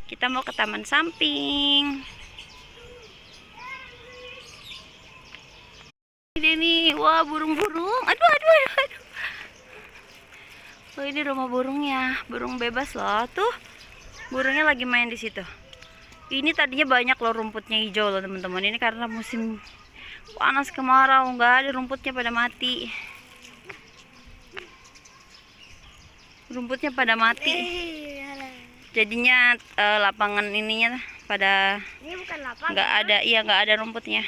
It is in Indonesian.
Kita mau ke taman samping. Ini nih, wah burung-burung. Aduh, aduh, aduh, aduh. Oh, ini rumah burungnya, burung bebas loh. Tuh, burungnya lagi main di situ. Ini tadinya banyak loh rumputnya hijau loh teman-teman. Ini karena musim panas kemarau, nggak ada rumputnya pada mati. Rumputnya pada mati. Jadinya lapangan ininya pada Ini bukan lapangan. nggak ada, iya nggak ada rumputnya.